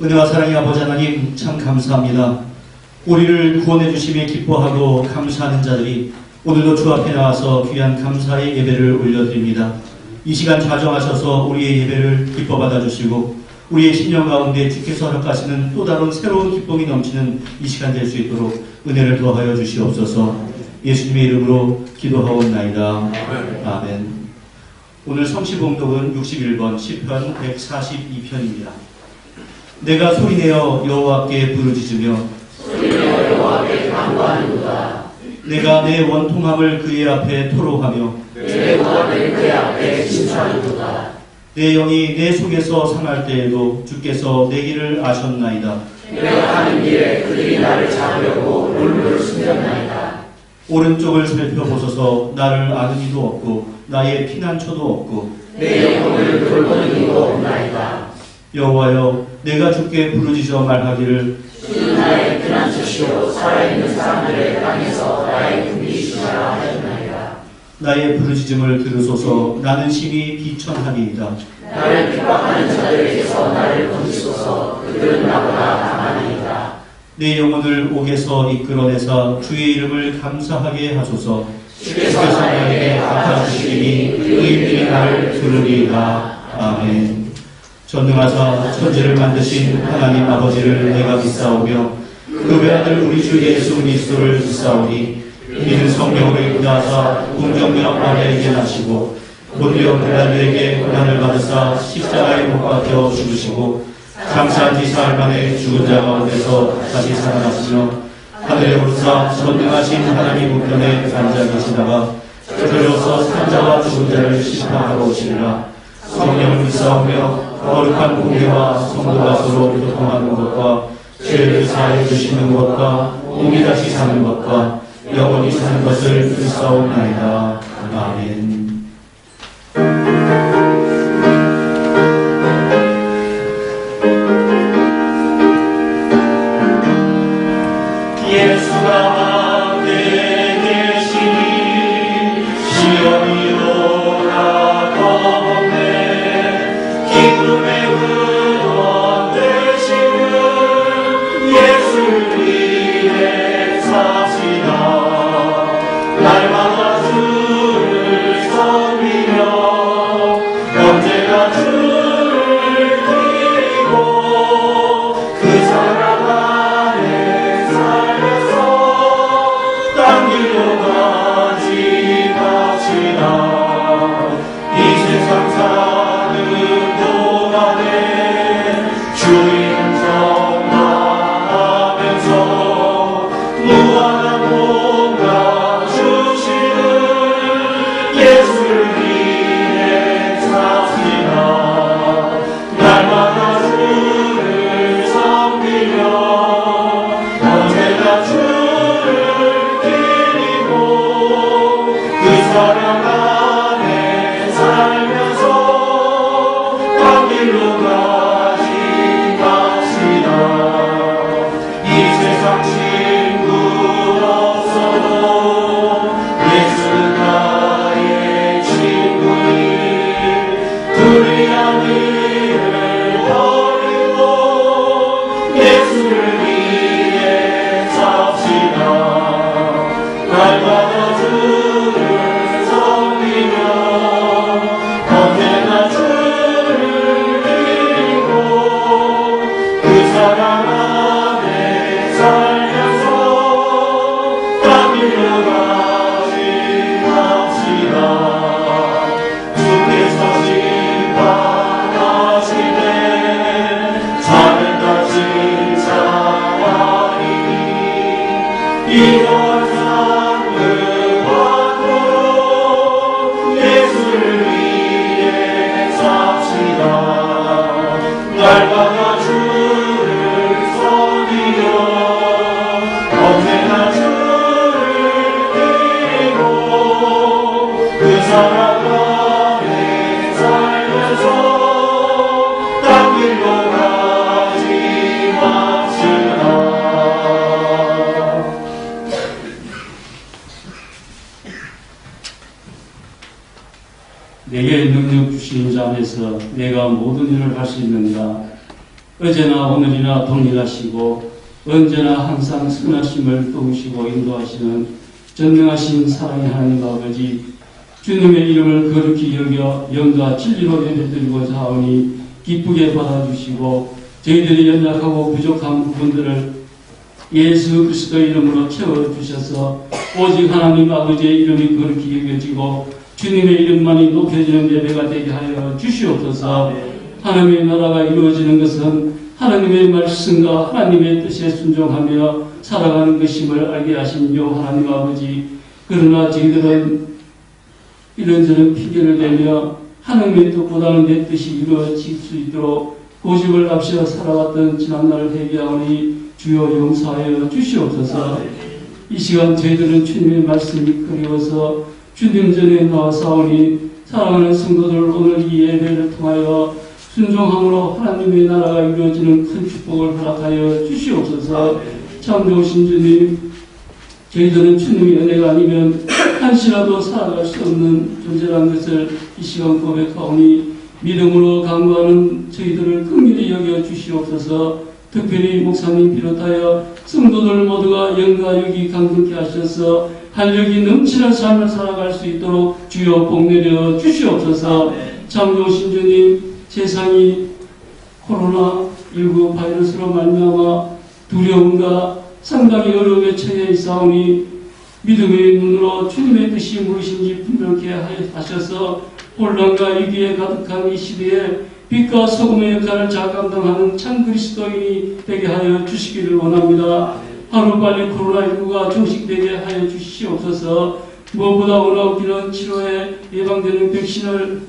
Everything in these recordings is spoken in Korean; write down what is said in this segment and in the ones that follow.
은혜와 사랑의 아버지 하나님, 참 감사합니다. 우리를 구원해 주심에 기뻐하고 감사하는 자들이 오늘도 주 앞에 나와서 귀한 감사의 예배를 올려드립니다. 이 시간 좌정하셔서 우리의 예배를 기뻐 받아주시고 우리의 심령 가운데 주께서 허락하시는 또 다른 새로운 기쁨이 넘치는 이 시간 될 수 있도록 은혜를 더하여 주시옵소서. 예수님의 이름으로 기도하옵나이다. 아멘. 오늘 성시봉독은 61번 시편 142편입니다. 내가 소리내어 여호와께 부르짖으며 소리내어 여호와께 간구하는도다. 내가 내 원통함을 그의 앞에 토로하며 내 구원을 그의 앞에 진술하는도다. 내 영이 내 속에서 상할 때에도 주께서 내 길을 아셨나이다. 내가 가는 길에 그들이 나를 잡으려고 물을 숨겼나이다. 오른쪽을 살펴보소서. 나를 아는 이도 없고 나의 피난처도 없고 내 영혼을 돌보는 이도 없나이다. 여호와여, 내가 주께 부르짖어 말하기를 주는 나의 피난처시오 살아있는 사람들의 땅에서 나의 군기시라 하였나이다. 나의 부르짖음을 들으소서. 나는 심히 비천하니이다. 나를 핍박하는 자들에게서 나를 건지소서. 그들은 나보다 강하니이다. 내 영혼을 옥에서 이끌어내사 주의 이름을 감사하게 하소서. 주께서 나에게 갚아주시리니 의인들이 나를 부르리이다. 아멘. 전능하사 천지를 만드신 하나님 아버지를 내가 믿사오며 그 외아들 우리 주 예수 그리스도를 믿사오니 이는 성령을 인도하사 공정력 아래에 계하시고 본디오 빌라도에게 고난을 받으사 십자가에 못 박혀 죽으시고 장사한 지 사흘 만에 죽은 자 가운데서 다시 살아나시며 하늘에 오르사 전능하신 하나님 우편에 앉아 계시다가 저리로서 산자와 죽은 자를 심판하러 오시리라. 성령을 믿사오며 거룩한 공회와 성도가 서로 교통하는 것과 죄를 사해 주시는 것과 몸이 다시 사는 것과 영원히 사는 것을 믿사옵나이다. 아멘. 예수가 함께 계시니 시온이 오라더네 기쁨의 근원 되시는 예수 위에 사시다. 날마다 주를 섬기며 언제나 주를 드리고 그 사랑 안에 살면서 딴 길로 가지 마시라. 이 세상 사는 동안에 주의 음성만 하면서 무한한 뭔가 주시는 예수를 위해 사시라. 날마다 주를 섬기며 언제나 주를 드리고 그 사랑 안에 살면서 딴 길로 가지 마시라. 이 세상 친구 없어도 예수는 나의 친구니 불의한 일을 버리고 예수를 위해 삽시다. 날마다 주를 섬기며 언제나 주를 드리고 그 사랑 안에 살면서 딴 길로 가지 맙시다. 주께서 심판하시되 자는 다 진짜하리니 이런 상급받고 예수를 위해 삽시다. 날마다 주를 섬기며 언제나 주를 드리고 그 사랑 안에 살면서 딴 길로 가지 맙시다. 내게 능력 주신 자 안에서 내가 모든 일을 할 수 있는가. 어제나 오늘이나 동일하시고 언제나 항상 선하심을 도우시고 인도하시는 전능하신 사랑의 하나님 아버지, 주님의 이름을 거룩히 여겨 영과 진리로 예배드리고자 하오니 기쁘게 받아주시고 저희들이 연약하고 부족한 부분들을 예수 그리스도의 이름으로 채워주셔서 오직 하나님 아버지의 이름이 거룩히 여겨지고 주님의 이름만이 높여지는 예배가 되게 하여 주시옵소서. 하나님의 나라가 이루어지는 것은 하나님의 말씀과 하나님의 뜻에 순종하며 살아가는 것임을 알게 하신 요 하나님 아버지, 그러나 저희들은 이런저런 핑계를 대며 하나님의 뜻보다는 내 뜻이 이루어질 수 있도록 고집을 앞세워 살아왔던 지난날을 회개하오니 주여 용서하여 주시옵소서. 이 시간 저희들은 주님의 말씀이 그리워서 주님 전에 나와사오니 사랑하는 성도들, 오늘 이 예배를 통하여 순종함으로 하나님의 나라가 이루어지는 큰 축복을 허락하여 주시옵소서. 참 좋으신 주님, 저희들은 주님의 은혜가 아니면 한시라도 살아갈 수 없는 존재라는 것을 이 시간 고백하오니 믿음으로 간구하는 저희들을 긍휼히 여겨 주시옵소서. 특별히 목사님 비롯하여 성도들 모두가 영과 육이 강건케 하셔서 활력이 넘치는 삶을 살아갈 수 있도록 주여 복내려 주시옵소서. 참 좋으신 주님, 세상이 코로나19 바이러스로 말미암아 두려움과 상당히 어려움에 처해 있사오니 믿음의 눈으로 주님의 뜻이 무엇인지 분명케 하셔서 혼란과 위기에 가득한 이 시대에 빛과 소금의 역할을 잘 감당하는 참 그리스도인이 되게 하여 주시기를 원합니다. 하루빨리 코로나19가 종식되게 하여 주시옵소서. 무엇보다 원하옵기는 치료에 예방되는 백신을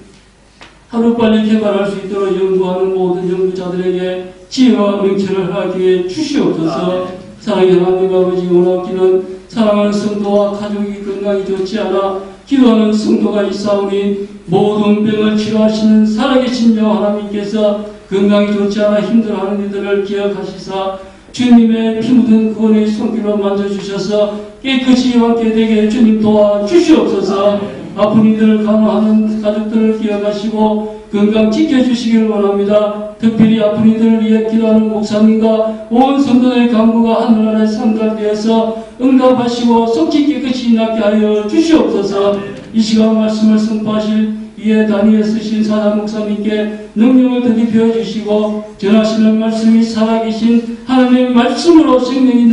하루빨리 개발할 수 있도록 연구하는 모든 연구자들에게 지혜와 명철을 허락해 주시옵소서. 사랑의 하나님 아버지, 원하옵기는 사랑하는 성도와 가족이 건강이 좋지 않아 기도하는 성도가 있사오니 모든 병을 치료하시는 살아계신 여호와 하나님께서 건강이 좋지 않아 힘들어하는 이들을 기억하시사 주님의 피 묻은 구원의 손길로 만져주셔서 깨끗이 완쾌 되게 주님 도와주시옵소서. 아픈 이들을 간호하는 가족들을 기억하시고 건강 지켜주시기를 원합니다. 특별히 아픈 이들을 위해 기도하는 목사님과 온 성도들의 간구가 하늘나라에 상달되어서 응답하시고 속히 깨끗이 낫게 하여 주시옵소서. 이 시간 말씀을 선포하실 위에 다니엘 쓰신 사단 목사님께 능력을 더디 주시고 전하시는 말씀이 살아계신 하나님의 말씀으로 생명이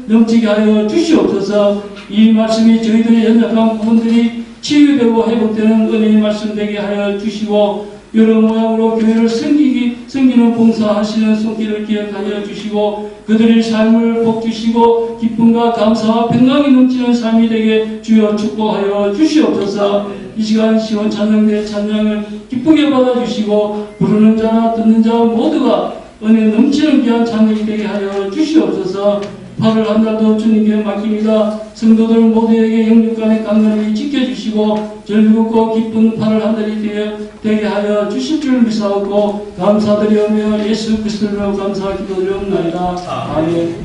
넘치게 하여 주시옵소서. 이 말씀이 저희들의 연약한 부분들이 치유되고 회복되는 은혜의 말씀 되게 하여 주시고 여러 모양으로 교회를 섬기는 봉사하시는 손길을 기억하여 주시고 그들의 삶을 복주시고 기쁨과 감사와 평강이 넘치는 삶이 되게 주여 축복하여 주시옵소서. 이 시간 시원 찬양대 찬양을 기쁘게 받아주시고 부르는 자나 듣는 자 모두가 은혜 넘치는 귀한 찬양이 되게 하여 주시옵소서. 8월 한 달도 주님께 맡깁니다. 성도들 모두에게 영육간의 강건하게 지켜주시고 즐겁고 기쁜 8월 한 달이 되게 하여 주실 줄 믿사옵고 감사드리오며 예수 그리스도로 감사 기도드리옵나이다. 아멘.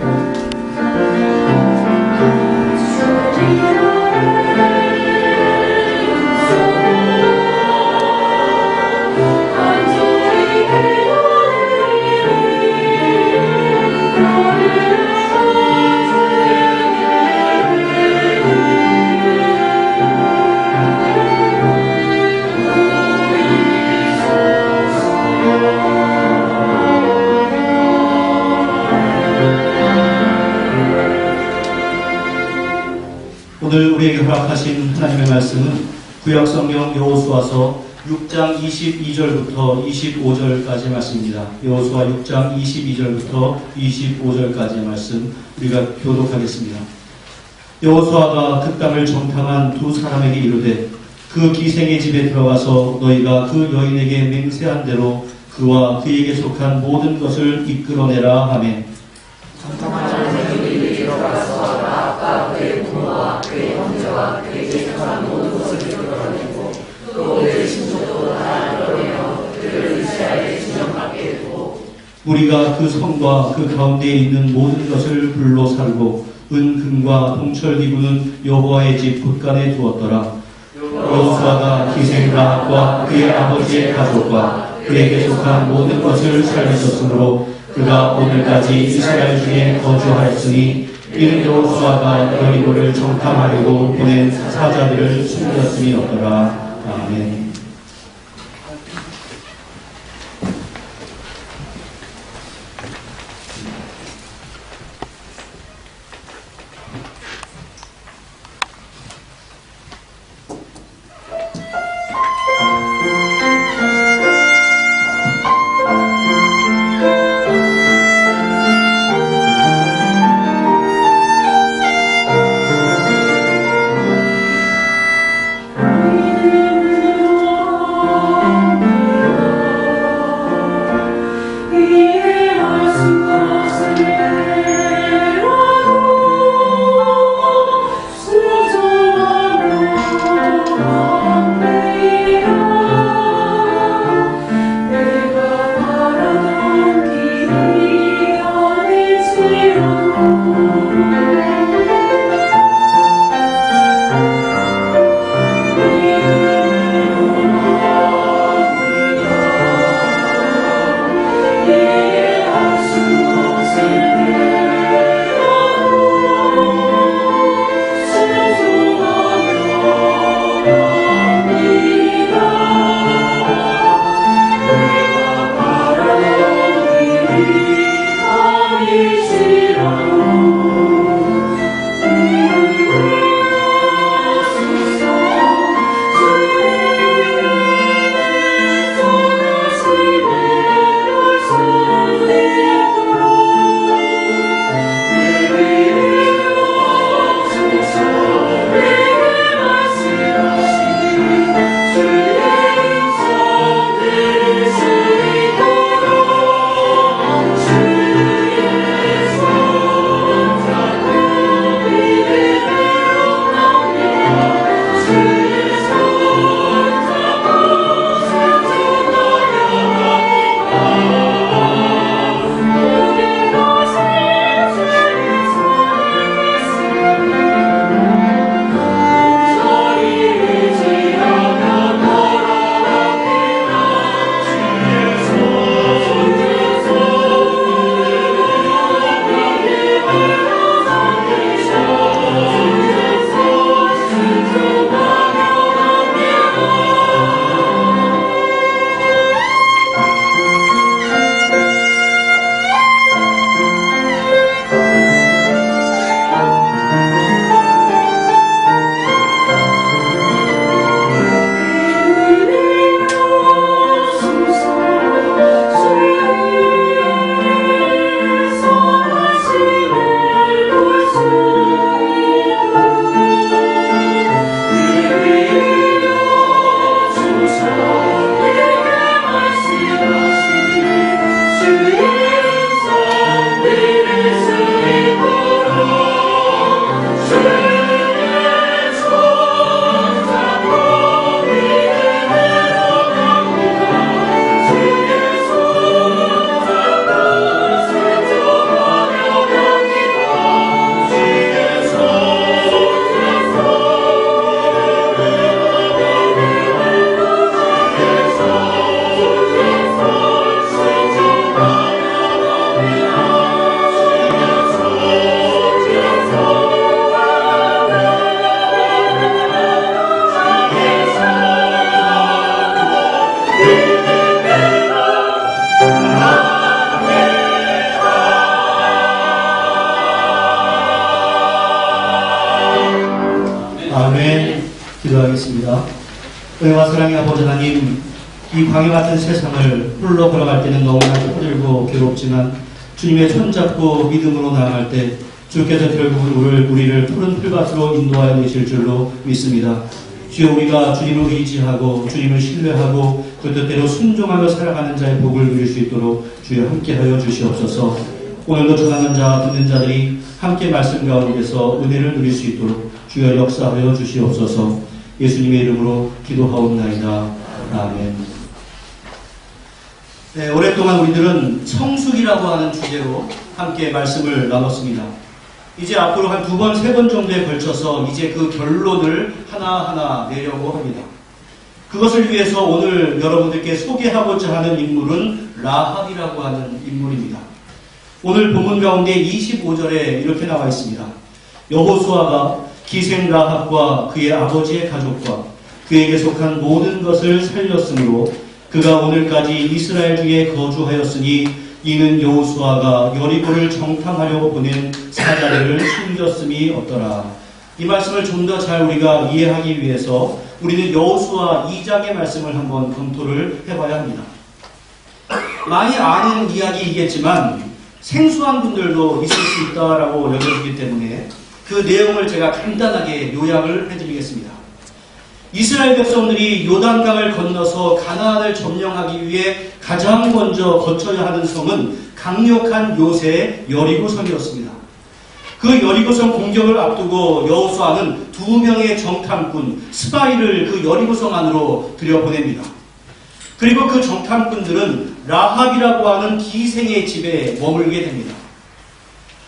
오늘 우리에게 허락하신 하나님의 말씀은 구약성경 여호수아서 6장 22절부터 25절까지의 말씀입니다. 여호수아 6장 22절부터 25절까지의 말씀 우리가 교독하겠습니다. 여호수아가 그 땅을 정탐한 두 사람에게 이르되 그 기생의 집에 들어가서 너희가 그 여인에게 맹세한 대로 그와 그에게 속한 모든 것을 이끌어내라 하매 정탐하는 자들이 들어가서 나아가 그의 부모와 그의 형제와 그에게 속한 모든 것을 이끌어내고 또 그의 친족도 다 이끌어내어 그를 이스라엘에 지정하게 했고 우리가 그 성과 그 가운데에 있는 모든 것을 불로 살고 은, 금과 동철 기구는 여호와의 집 곳간에 두었더라. 여호수아가 기생 라합과 그의 아버지의 가족과 그에게 속한 모든 것을 살리셨으므로 그가 오늘까지 이스라엘 중에 거주하였으니 이는 여호수아가 여리고를 정탐하려고 보낸 사자들을 숨겼음이었더라. 아멘. 아멘. 기도하겠습니다. 은혜와 사랑의 아버지 하나님, 이 광야 같은 세상을 홀로 걸어갈 때는 너무나 힘들고 괴롭지만 주님의 손잡고 믿음으로 나아갈 때 주께서 결국은 우리를 푸른 풀밭으로 인도하여 계실 줄로 믿습니다. 주여, 우리가 주님을 의지하고 주님을 신뢰하고 그 뜻대로 순종하며 살아가는 자의 복을 누릴 수 있도록 주여 함께하여 주시옵소서. 오늘도 전하는 자 듣는 자들이 함께 말씀 가운데서 은혜를 누릴 수 있도록 주여 역사하여 주시옵소서. 예수님의 이름으로 기도하옵나이다. 아멘. 네, 오랫동안 우리들은 성숙이라고 하는 주제로 함께 말씀을 나눴습니다. 이제 앞으로 한 2번, 3번 정도에 걸쳐서 이제 그 결론을 하나하나 내려고 합니다. 그것을 위해서 오늘 여러분들께 소개하고자 하는 인물은 라합이라고 하는 인물입니다. 오늘 본문 가운데 25절에 이렇게 나와 있습니다. 여호수아가 기생 라합과 그의 아버지의 가족과 그에게 속한 모든 것을 살렸으므로 그가 오늘까지 이스라엘 중에 거주하였으니 이는 여호수아가 여리고를 정탐하려고 보낸 사자들을 숨겼음이 없더라. 이 말씀을 좀 더 잘 우리가 이해하기 위해서 우리는 여호수아 2장의 말씀을 한번 검토를 해봐야 합니다. 많이 아는 이야기이겠지만 생소한 분들도 있을 수 있다라고 여겨지기 때문에 그 내용을 제가 간단하게 요약을 해드리겠습니다. 이스라엘 백성들이 요단강을 건너서 가나안을 점령하기 위해 가장 먼저 거쳐야 하는 성은 강력한 요새의 여리고성이었습니다. 그 여리고성 공격을 앞두고 여호수아는 2명의 정탐꾼 스파이를 그 여리고성 안으로 들여보냅니다. 그리고 그 정탐꾼들은 라합이라고 하는 기생의 집에 머물게 됩니다.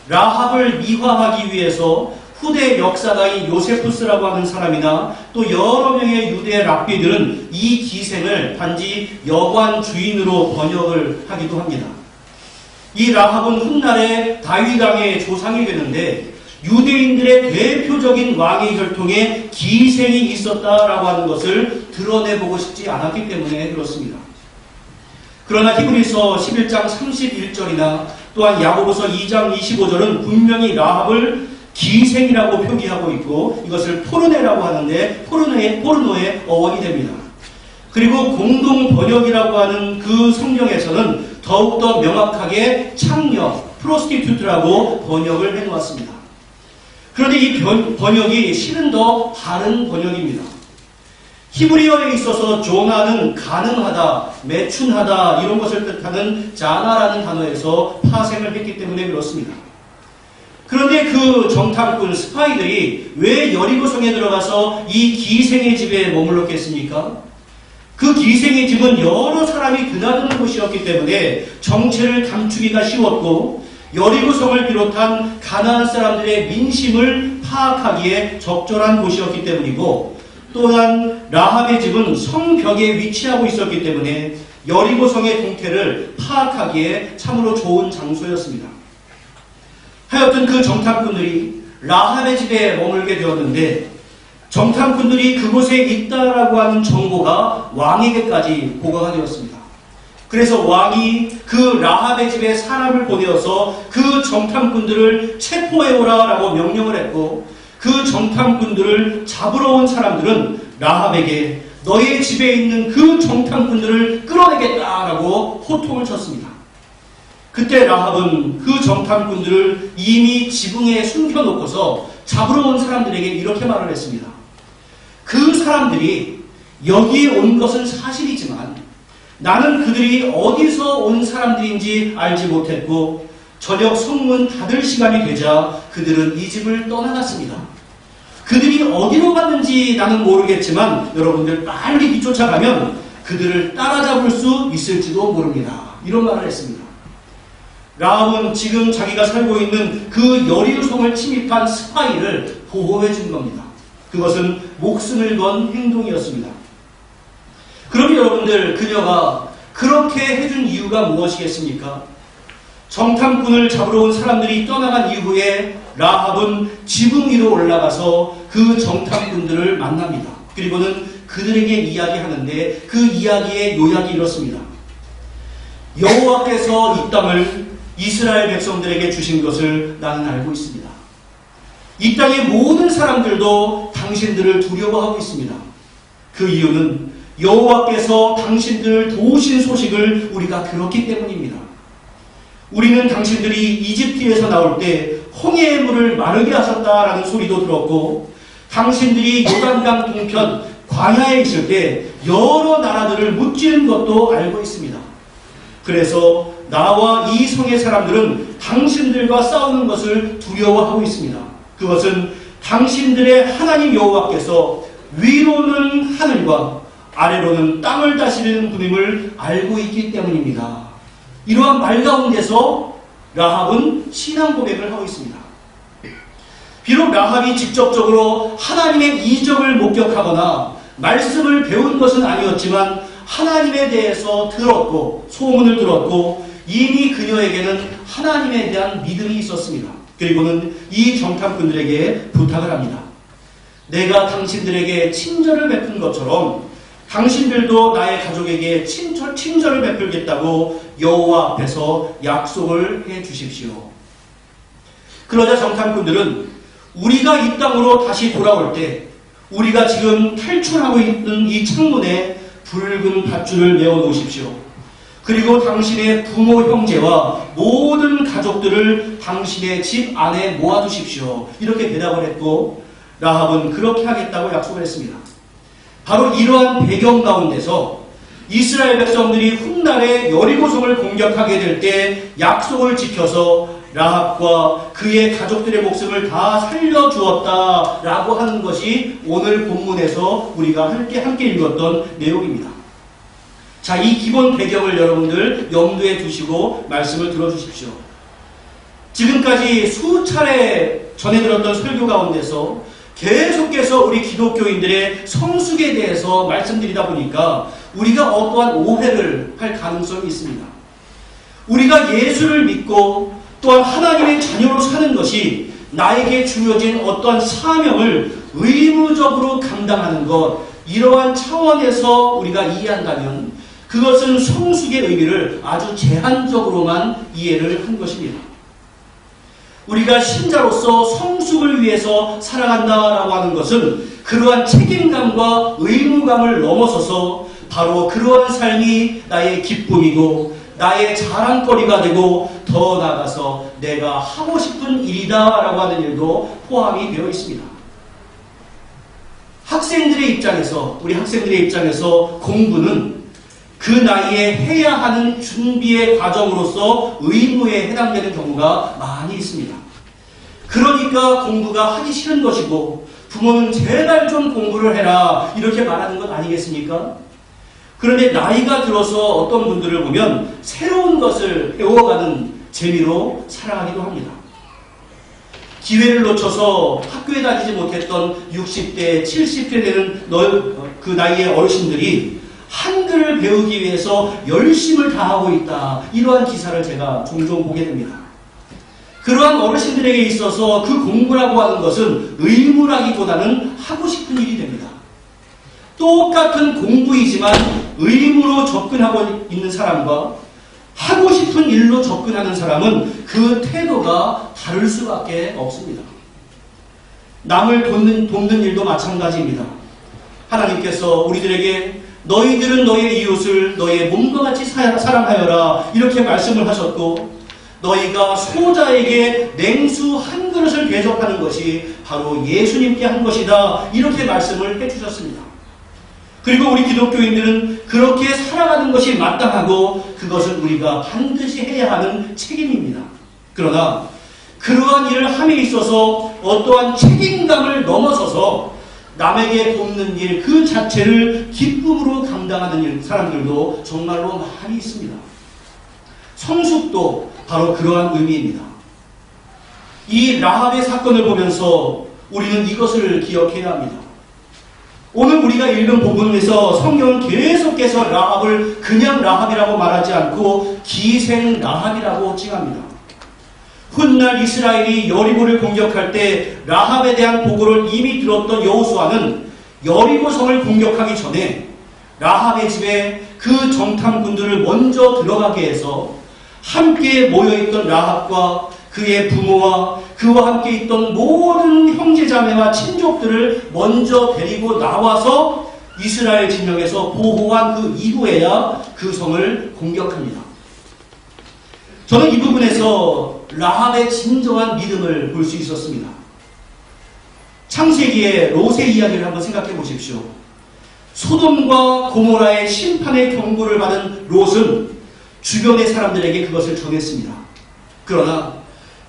라합을 미화하기 위해서 후대 역사가인 요세푸스라고 하는 사람이나 또 여러 명의 유대 랍비들은 이 기생을 단지 여관 주인으로 번역을 하기도 합니다. 이 라합은 훗날에 다윗 왕의 조상이 되는데 유대인들의 대표적인 왕의 혈통에 기생이 있었다라고 하는 것을 드러내보고 싶지 않았기 때문에 그렇습니다. 그러나 히브리서 11장 31절이나 또한 야고보서 2장 25절은 분명히 라합을 기생이라고 표기하고 있고 이것을 포르네라고 하는데 포르노의 어원이 됩니다. 그리고 공동 번역이라고 하는 그 성경에서는 더욱더 명확하게 창녀, 프로스티튜트라고 번역을 해놓았습니다. 그런데 이 번역이 실은 더 바른 번역입니다. 히브리어에 있어서 조나는 가능하다, 매춘하다 이런 것을 뜻하는 자나라는 단어에서 파생을 했기 때문에 그렇습니다. 그런데 그 정탐꾼 스파이들이 왜 여리고성에 들어가서 이 기생의 집에 머물렀겠습니까? 그 기생의 집은 여러 사람이 드나드는 곳이었기 때문에 정체를 감추기가 쉬웠고 여리고성을 비롯한 가나안 사람들의 민심을 파악하기에 적절한 곳이었기 때문이고 또한 라합의 집은 성벽에 위치하고 있었기 때문에 여리고성의 동태를 파악하기에 참으로 좋은 장소였습니다. 하여튼 그 정탐꾼들이 라합의 집에 머물게 되었는데 정탐꾼들이 그곳에 있다라고 하는 정보가 왕에게까지 보고가 되었습니다. 그래서 왕이 그 라합의 집에 사람을 보내어서 그 정탐꾼들을 체포해오라라고 명령을 했고 그 정탐꾼들을 잡으러 온 사람들은 라합에게 너의 집에 있는 그 정탐꾼들을 끌어내겠다라고 호통을 쳤습니다. 그때 라합은 그 정탐꾼들을 이미 지붕에 숨겨놓고서 잡으러 온 사람들에게 이렇게 말을 했습니다. 그 사람들이 여기에 온 것은 사실이지만 나는 그들이 어디서 온 사람들인지 알지 못했고 저녁 성문 닫을 시간이 되자 그들은 이 집을 떠나갔습니다. 그들이 어디로 갔는지 나는 모르겠지만 여러분들 빨리 뒤쫓아가면 그들을 따라잡을 수 있을지도 모릅니다. 이런 말을 했습니다. 라합은 지금 자기가 살고 있는 그 여리고성을 침입한 스파이를 보호해 준 겁니다. 그것은 목숨을 건 행동이었습니다. 그럼 여러분들 그녀가 그렇게 해준 이유가 무엇이겠습니까? 정탐꾼을 잡으러 온 사람들이 떠나간 이후에 라합은 지붕 위로 올라가서 그 정탐꾼들을 만납니다. 그리고는 그들에게 이야기하는데 그 이야기의 요약이 이렇습니다. 여호와께서 이 땅을 이스라엘 백성들에게 주신 것을 나는 알고 있습니다. 이 땅의 모든 사람들도 당신들을 두려워하고 있습니다. 그 이유는 여호와께서 당신들을 도우신 소식을 우리가 들었기 때문입니다. 우리는 당신들이 이집트에서 나올 때 홍해의 물을 마르게 하셨다라는 소리도 들었고 당신들이 요단강 동편 광야에 있을 때 여러 나라들을 무찌른 것도 알고 있습니다. 그래서 나와 이 성의 사람들은 당신들과 싸우는 것을 두려워하고 있습니다. 그것은 당신들의 하나님 여호와께서 위로는 하늘과 아래로는 땅을 다스리는 분임을 알고 있기 때문입니다. 이러한 말 가운데서 라합은 신앙 고백을 하고 있습니다. 비록 라합이 직접적으로 하나님의 이적을 목격하거나 말씀을 배운 것은 아니었지만 하나님에 대해서 들었고 소문을 들었고 이미 그녀에게는 하나님에 대한 믿음이 있었습니다. 그리고는 이 정탐꾼들에게 부탁을 합니다. 내가 당신들에게 친절을 베푼 것처럼 당신들도 나의 가족에게 친절을 베풀겠다고 여호와 앞에서 약속을 해 주십시오. 그러자 정탐꾼들은 우리가 이 땅으로 다시 돌아올 때 우리가 지금 탈출하고 있는 이 창문에 붉은 밧줄을 메어 놓으십시오. 그리고 당신의 부모 형제와 모든 가족들을 당신의 집 안에 모아두십시오. 이렇게 대답을 했고 라합은 그렇게 하겠다고 약속을 했습니다. 바로 이러한 배경 가운데서 이스라엘 백성들이 훗날에 여리고성을 공격하게 될 때 약속을 지켜서 라합과 그의 가족들의 목숨을 다 살려주었다라고 하는 것이 오늘 본문에서 우리가 함께 읽었던 내용입니다. 자, 이 기본 배경을 여러분들 염두에 두시고 말씀을 들어주십시오. 지금까지 수차례 전해 들었던 설교 가운데서 계속해서 우리 기독교인들의 성숙에 대해서 말씀드리다 보니까 우리가 어떠한 오해를 할 가능성이 있습니다. 우리가 예수를 믿고 또한 하나님의 자녀로 사는 것이 나에게 주어진 어떠한 사명을 의무적으로 감당하는 것, 이러한 차원에서 우리가 이해한다면 그것은 성숙의 의미를 아주 제한적으로만 이해를 한 것입니다. 우리가 신자로서 성숙을 위해서 살아간다라고 하는 것은 그러한 책임감과 의무감을 넘어서서 바로 그러한 삶이 나의 기쁨이고 나의 자랑거리가 되고 더 나아가서 내가 하고 싶은 일이다라고 하는 일도 포함이 되어 있습니다. 학생들의 입장에서, 우리 학생들의 입장에서 공부는 그 나이에 해야 하는 준비의 과정으로서 의무에 해당되는 경우가 많이 있습니다. 그러니까 공부가 하기 싫은 것이고 부모는 제발 좀 공부를 해라 이렇게 말하는 것 아니겠습니까? 그런데 나이가 들어서 어떤 분들을 보면 새로운 것을 배워가는 재미로 살아가기도 합니다. 기회를 놓쳐서 학교에 다니지 못했던 60대, 70대 되는 그 나이의 어르신들이 한글을 배우기 위해서 열심을 다하고 있다. 이러한 기사를 제가 종종 보게 됩니다. 그러한 어르신들에게 있어서 그 공부라고 하는 것은 의무라기보다는 하고 싶은 일이 됩니다. 똑같은 공부이지만 의무로 접근하고 있는 사람과 하고 싶은 일로 접근하는 사람은 그 태도가 다를 수밖에 없습니다. 남을 돕는 일도 마찬가지입니다. 하나님께서 우리들에게 너희들은 너의 이웃을 너의 몸과 같이 사랑하여라 이렇게 말씀을 하셨고 너희가 소자에게 냉수 한 그릇을 대접하는 것이 바로 예수님께 한 것이다 이렇게 말씀을 해주셨습니다. 그리고 우리 기독교인들은 그렇게 살아가는 것이 마땅하고 그것은 우리가 반드시 해야 하는 책임입니다. 그러나 그러한 일을 함에 있어서 어떠한 책임감을 넘어서서 남에게 돕는 일 그 자체를 기쁨으로 감당하는 사람들도 정말로 많이 있습니다. 성숙도 바로 그러한 의미입니다. 이 라합의 사건을 보면서 우리는 이것을 기억해야 합니다. 오늘 우리가 읽은 본문에서 성경은 계속해서 라합을 그냥 라합이라고 말하지 않고 기생 라합이라고 칭합니다. 훗날 이스라엘이 여리고를 공격할 때 라합에 대한 보고를 이미 들었던 여호수아는 여리고성을 공격하기 전에 라합의 집에 그 정탐꾼들을 먼저 들어가게 해서 함께 모여있던 라합과 그의 부모와 그와 함께 있던 모든 형제자매와 친족들을 먼저 데리고 나와서 이스라엘 진영에서 보호한 그 이후에야 그 성을 공격합니다. 저는 이 부분에서 라합의 진정한 믿음을 볼 수 있었습니다. 창세기의 롯의 이야기를 한번 생각해 보십시오. 소돔과 고모라의 심판의 경고를 받은 롯은 주변의 사람들에게 그것을 전했습니다. 그러나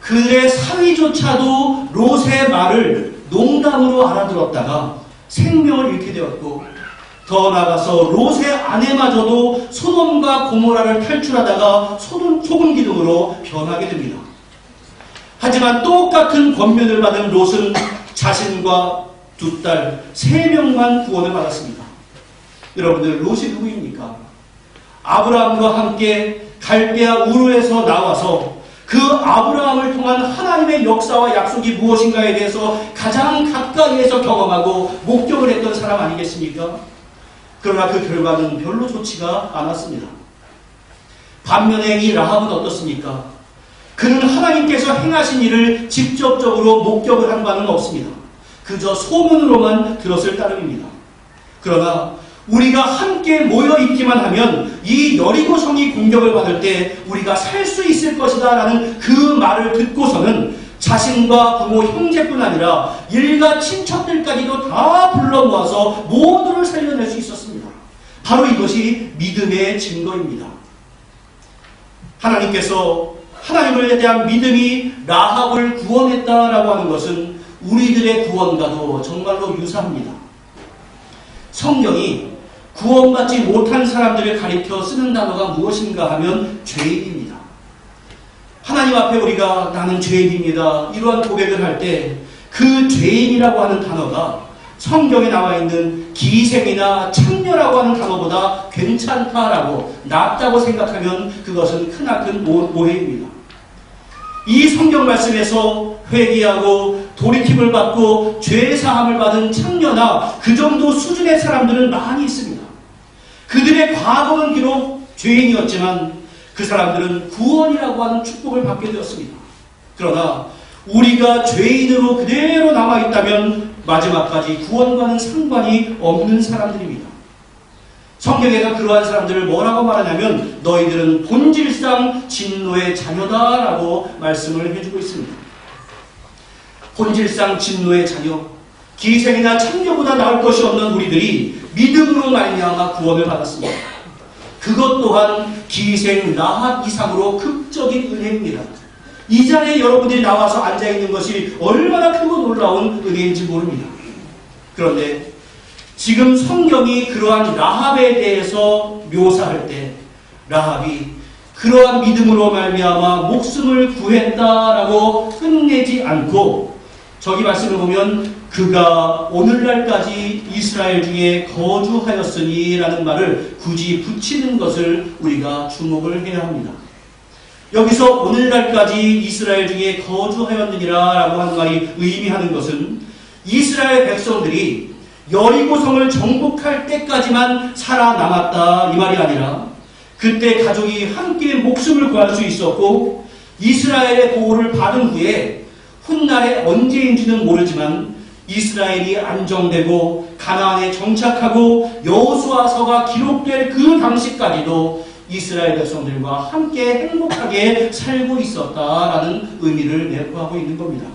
그의 사위조차도 롯의 말을 농담으로 알아들었다가 생명을 잃게 되었고 더 나아가서 롯의 아내마저도 소돔과 고모라를 탈출하다가 소금 기둥으로 변하게 됩니다. 하지만 똑같은 권면을 받은 롯은 자신과 두 딸, 3명만 구원을 받았습니다. 여러분들, 롯이 누구입니까? 아브라함과 함께 갈대아 우르에서 나와서 그 아브라함을 통한 하나님의 역사와 약속이 무엇인가에 대해서 가장 가까이에서 경험하고 목격을 했던 사람 아니겠습니까? 그러나 그 결과는 별로 좋지가 않았습니다. 반면에 이 라합은 어떻습니까? 그는 하나님께서 행하신 일을 직접적으로 목격을 한 바는 없습니다. 그저 소문으로만 들었을 따름입니다. 그러나 우리가 함께 모여 있기만 하면 이 여리고성이 공격을 받을 때 우리가 살 수 있을 것이다 라는 그 말을 듣고서는 자신과 부모, 형제뿐 아니라 일가 친척들까지도 다 불러 모아서 모두를 살려낼 수 있었습니다. 바로 이것이 믿음의 증거입니다. 하나님께서 하나님에 대한 믿음이 라합을 구원했다라고 하는 것은 우리들의 구원과도 정말로 유사합니다. 성경이 구원받지 못한 사람들을 가리켜 쓰는 단어가 무엇인가 하면 죄인입니다. 하나님 앞에 우리가 나는 죄인입니다, 이러한 고백을 할 때 그 죄인이라고 하는 단어가 성경에 나와 있는 기생이나 창녀라고 하는 단어보다 괜찮다라고, 낫다고 생각하면 그것은 크나큰 오해입니다. 이 성경 말씀에서 회개하고 돌이킴을 받고 죄사함을 받은 창녀나 그 정도 수준의 사람들은 많이 있습니다. 그들의 과거는 비록 죄인이었지만 그 사람들은 구원이라고 하는 축복을 받게 되었습니다. 그러나 우리가 죄인으로 그대로 남아있다면 마지막까지 구원과는 상관이 없는 사람들입니다. 성경에서 그러한 사람들을 뭐라고 말하냐면 너희들은 본질상 진노의 자녀다라고 말씀을 해주고 있습니다. 본질상 진노의 자녀, 기생이나 창녀보다 나을 것이 없는 우리들이 믿음으로 말미암아 구원을 받았습니다. 그것 또한 기생 라합 이상으로 극적인 은혜입니다. 이 자리에 여러분들이 나와서 앉아있는 것이 얼마나 크고 놀라운 은혜인지 모릅니다. 그런데 지금 성경이 그러한 라합에 대해서 묘사할 때 라합이 그러한 믿음으로 말미암아 목숨을 구했다라고 끝내지 않고 저기 말씀을 보면 그가 오늘날까지 이스라엘 중에 거주하였으니 라는 말을 굳이 붙이는 것을 우리가 주목을 해야 합니다. 여기서 오늘날까지 이스라엘 중에 거주하였느니라 라고 하는 말이 의미하는 것은 이스라엘 백성들이 여리고성을 정복할 때까지만 살아남았다 이 말이 아니라 그때 가족이 함께 목숨을 구할 수 있었고 이스라엘의 보호를 받은 후에 훗날에 언제인지는 모르지만 이스라엘이 안정되고 가나안에 정착하고 여호수아서가 기록될 그 당시까지도 이스라엘 백성들과 함께 행복하게 살고 있었다라는 의미를 내포하고 있는 겁니다.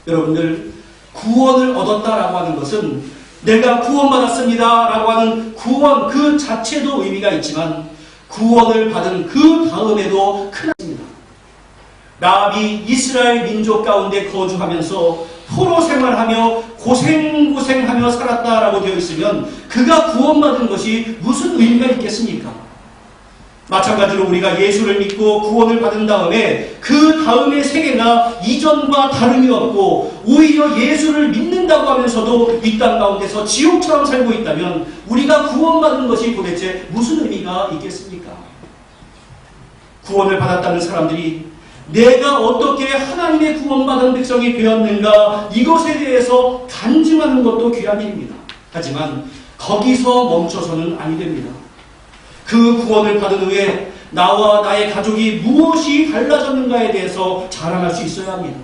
여러분들, 구원을 얻었다라고 하는 것은 내가 구원받았습니다라고 하는 구원 그 자체도 의미가 있지만 구원을 받은 그 다음에도 큰 의미입니다. 라합이 이스라엘 민족 가운데 거주하면서 포로 생활하며 고생하며 살았다라고 되어 있으면 그가 구원받은 것이 무슨 의미가 있겠습니까? 마찬가지로 우리가 예수를 믿고 구원을 받은 다음에 그 다음의 세계가 이전과 다름이 없고 오히려 예수를 믿는다고 하면서도 이 땅 가운데서 지옥처럼 살고 있다면 우리가 구원받은 것이 도대체 무슨 의미가 있겠습니까? 구원을 받았다는 사람들이 내가 어떻게 하나님의 구원받은 백성이 되었는가 이것에 대해서 간증하는 것도 귀한 일입니다. 하지만 거기서 멈춰서는 아니 됩니다. 그 구원을 받은 후에 나와 나의 가족이 무엇이 달라졌는가에 대해서 자랑할 수 있어야 합니다.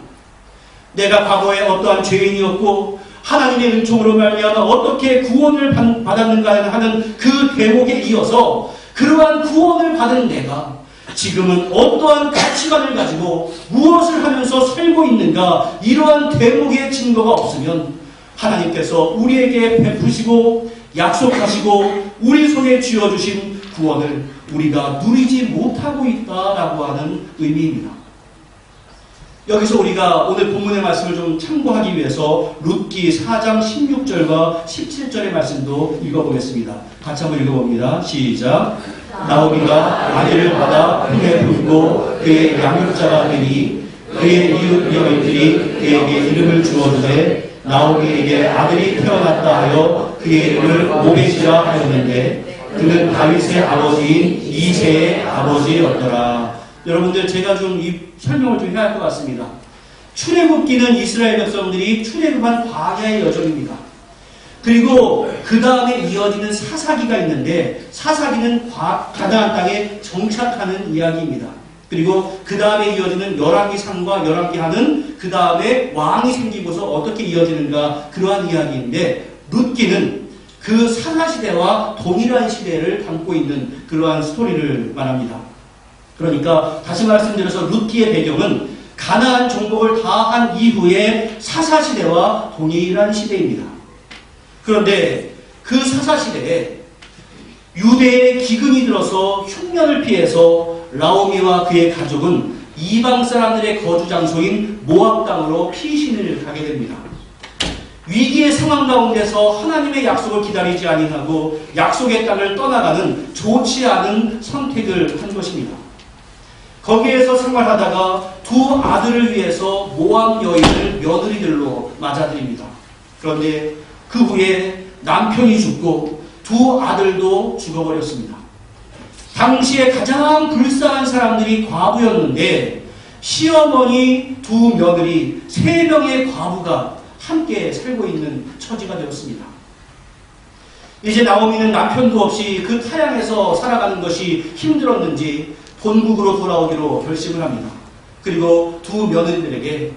내가 과거에 어떠한 죄인이었고 하나님의 은총으로 말미암아 어떻게 구원을 받았는가 하는 그 대목에 이어서 그러한 구원을 받은 내가 지금은 어떠한 가치관을 가지고 무엇을 하면서 살고 있는가 이러한 대목의 증거가 없으면 하나님께서 우리에게 베푸시고 약속하시고 우리 손에 쥐어주신 구원을 우리가 누리지 못하고 있다라고 하는 의미입니다. 여기서 우리가 오늘 본문의 말씀을 좀 참고하기 위해서 룻기 4장 16절과 17절의 말씀도 읽어보겠습니다. 같이 한번 읽어봅니다. 시작. 나오미가 아들을 받아 품에 품고 그의 양육자가 되니 그의 이웃 여인들이 그에게 이름을 주어주되 나오미에게 아들이 태어났다 하여 그의 이름을 오벳이라 하였는데 그는 다윗의 아버지인 이새의 아버지였더라. 여러분들 제가 좀 이 설명을 좀 해야 할 것 같습니다. 출애굽기는 이스라엘 백성들이 출애굽한 광야의 여정입니다. 그리고 그 다음에 이어지는 사사기가 있는데 사사기는 가나안 땅에 정착하는 이야기입니다. 그리고 그 다음에 이어지는 열왕기상과 열왕기하는 그 다음에 왕이 생기고서 어떻게 이어지는가 그러한 이야기인데 룻기는 그 사사시대와 동일한 시대를 담고 있는 그러한 스토리를 말합니다. 그러니까 다시 말씀드려서 룻기의 배경은 가나안 정복을 다 한 이후의 사사시대와 동일한 시대입니다. 그런데 그 사사시대에 유대의 기근이 들어서 흉년을 피해서 라오미와 그의 가족은 이방 사람들의 거주 장소인 모압 땅으로 피신을 가게 됩니다. 위기의 상황 가운데서 하나님의 약속을 기다리지 아니하고 약속의 땅을 떠나가는 좋지 않은 선택을 한 것입니다. 거기에서 생활하다가 두 아들을 위해서 모압 여인을 며느리들로 맞아들입니다. 그런데 그 후에 남편이 죽고 두 아들도 죽어버렸습니다. 당시에 가장 불쌍한 사람들이 과부였는데 시어머니 두 며느리 3명의 과부가 함께 살고 있는 처지가 되었습니다. 이제 나오미는 남편도 없이 그 타향에서 살아가는 것이 힘들었는지 본국으로 돌아오기로 결심을 합니다. 그리고 두 며느리들에게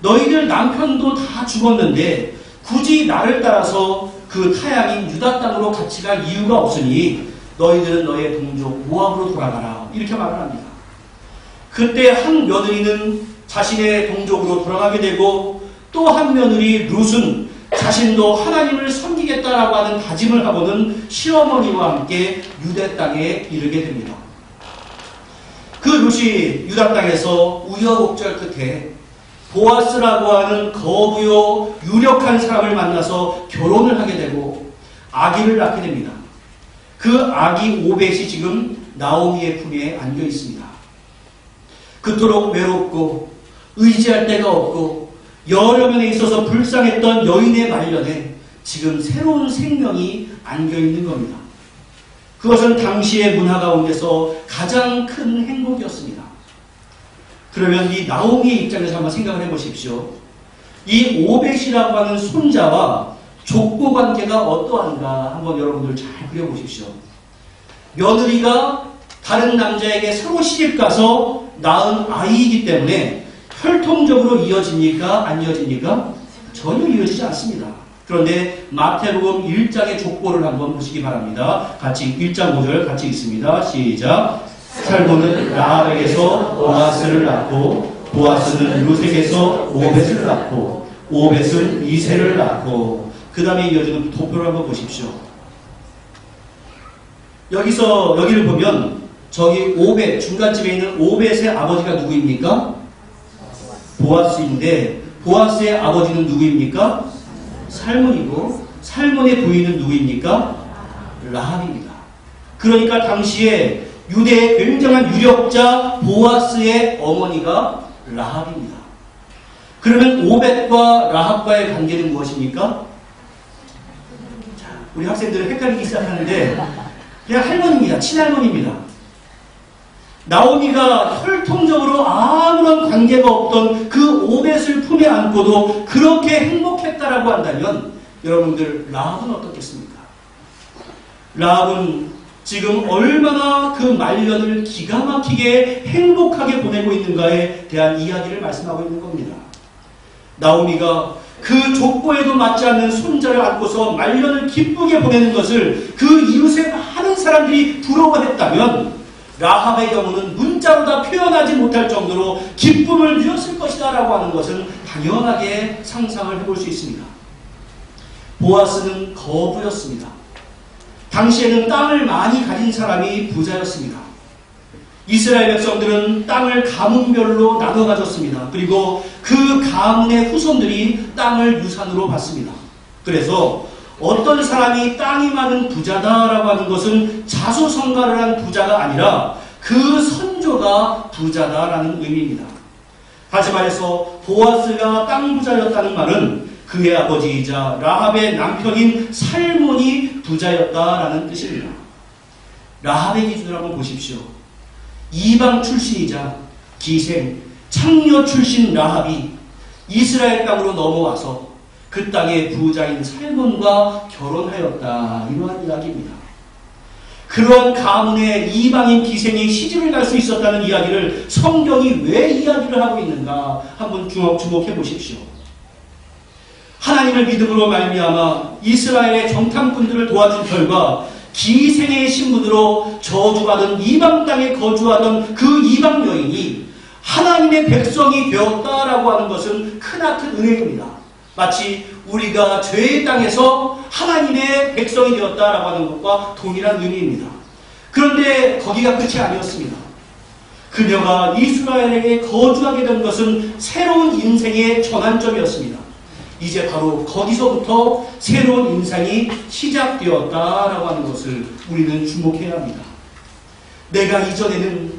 너희들 남편도 다 죽었는데 굳이 나를 따라서 그 타향인 유다 땅으로 같이 갈 이유가 없으니 너희들은 너의 동족 모압으로 돌아가라 이렇게 말을 합니다. 그때 한 며느리는 자신의 동족으로 돌아가게 되고 또 한 며느리 룻은 자신도 하나님을 섬기겠다라고 하는 다짐을 하고는 시어머니와 함께 유대 땅에 이르게 됩니다. 그 룻이 유다 땅에서 우여곡절 끝에 보아스라고 하는 거부요 유력한 사람을 만나서 결혼을 하게 되고 아기를 낳게 됩니다. 그 아기 오벳이 지금 나오미의 품에 안겨 있습니다. 그토록 외롭고 의지할 데가 없고 여러 면에 있어서 불쌍했던 여인의 말년에 지금 새로운 생명이 안겨 있는 겁니다. 그것은 당시의 문화 가운데서 가장 큰 행복이었습니다. 그러면 이 나오미의 입장에서 한번 생각을 해보십시오. 이 오벳이라고 하는 손자와 족보 관계가 어떠한가 한번 여러분들 잘 그려보십시오. 며느리가 다른 남자에게 서로 시집가서 낳은 아이이기 때문에 혈통적으로 이어집니까? 안 이어집니까? 전혀 이어지지 않습니다. 그런데 마태복음 1장의 족보를 한번 보시기 바랍니다. 같이 1장 5절 같이 읽습니다. 시작. 살몬은 라합에게서 보아스를 낳고 보아스는 룻에게서 오벳을 낳고 오벳은 이새를 낳고 그 다음에 이어지는 도표를 한번 보십시오. 여기를 보면 저기 오벳 중간쯤에 있는 오벳의 아버지가 누구입니까? 보아스인데 보아스의 아버지는 누구입니까? 살몬이고 살몬의 부인은 누구입니까? 라합입니다. 그러니까 당시에 유대의 굉장한 유력자 보아스의 어머니가 라합입니다. 그러면 오벳과 라합과의 관계는 무엇입니까? 자, 우리 학생들은 헷갈리기 시작하는데 그냥 할머니입니다. 친할머니입니다. 나오미가 혈통적으로 아무런 관계가 없던 그 오벳을 품에 안고도 그렇게 행복했다라고 한다면 여러분들 라합은 어떻겠습니까? 라합은 지금 얼마나 그 말년을 기가 막히게 행복하게 보내고 있는가에 대한 이야기를 말씀하고 있는 겁니다. 나오미가 그 족보에도 맞지 않는 손자를 안고서 말년을 기쁘게 보내는 것을 그 이웃의 많은 사람들이 부러워했다면 라합의 경우는 문자로 다 표현하지 못할 정도로 기쁨을 누렸을 것이다 라고 하는 것은 당연하게 상상을 해볼 수 있습니다. 보아스는 거부였습니다. 당시에는 땅을 많이 가진 사람이 부자였습니다. 이스라엘 백성들은 땅을 가문별로 나눠 가졌습니다. 그리고 그 가문의 후손들이 땅을 유산으로 받습니다. 그래서 어떤 사람이 땅이 많은 부자다라고 하는 것은 자수성가를 한 부자가 아니라 그 선조가 부자다라는 의미입니다. 다시 말해서 보아스가 땅 부자였다는 말은 그 그의 아버지이자 라합의 남편인 살몬이 부자였다라는 뜻입니다. 라합의 기준을 한번 보십시오. 이방 출신이자 기생, 창녀 출신 라합이 이스라엘 땅으로 넘어와서 그 땅의 부자인 살몬과 결혼하였다. 이러한 이야기입니다. 그러한 가문의 이방인 기생이 시집을 갈 수 있었다는 이야기를 성경이 왜 이야기를 하고 있는가 한번 주목해 보십시오. 하나님을 믿음으로 말미암아 이스라엘의 정탐꾼들을 도와준 결과 기생의 신분으로 저주받은 이방 땅에 거주하던 그 이방 여인이 하나님의 백성이 되었다라고 하는 것은 크나큰 은혜입니다. 마치 우리가 죄의 땅에서 하나님의 백성이 되었다라고 하는 것과 동일한 의미입니다. 그런데 거기가 끝이 아니었습니다. 그녀가 이스라엘에 거주하게 된 것은 새로운 인생의 전환점이었습니다. 이제 바로 거기서부터 새로운 인생이 시작되었다라고 하는 것을 우리는 주목해야 합니다. 내가 이전에는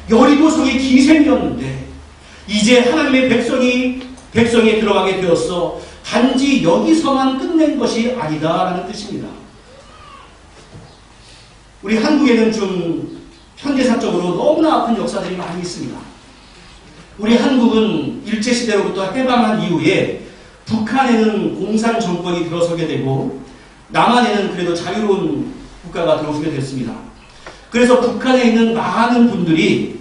여리고성의 기생이었는데 이제 하나님의 백성에 들어가게 되었어. 단지 여기서만 끝낸 것이 아니다라는 뜻입니다. 우리 한국에는 좀 현대사적으로 너무나 아픈 역사들이 많이 있습니다. 우리 한국은 일제시대로부터 해방한 이후에 북한에는 공산 정권이 들어서게 되고 남한에는 그래도 자유로운 국가가 들어서게 됐습니다. 그래서 북한에 있는 많은 분들이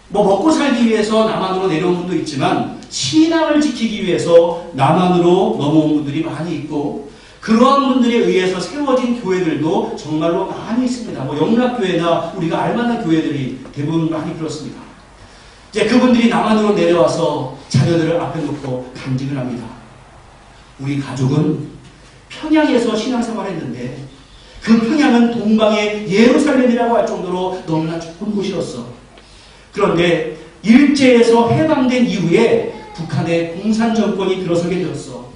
먹고 살기 위해서 남한으로 내려온 분도 있지만 신앙을 지키기 위해서 남한으로 넘어온 분들이 많이 있고 그러한 분들에 의해서 세워진 교회들도 정말로 많이 있습니다. 영락교회나 우리가 알만한 교회들이 대부분 많이 그렇습니다. 이제 그분들이 남한으로 내려와서 자녀들을 앞에 놓고 간증을 합니다. 우리 가족은 평양에서 신앙생활을 했는데 그 평양은 동방의 예루살렘이라고 할 정도로 너무나 좋은 곳이었어. 그런데 일제에서 해방된 이후에 북한의 공산 정권이 들어서게 되었어.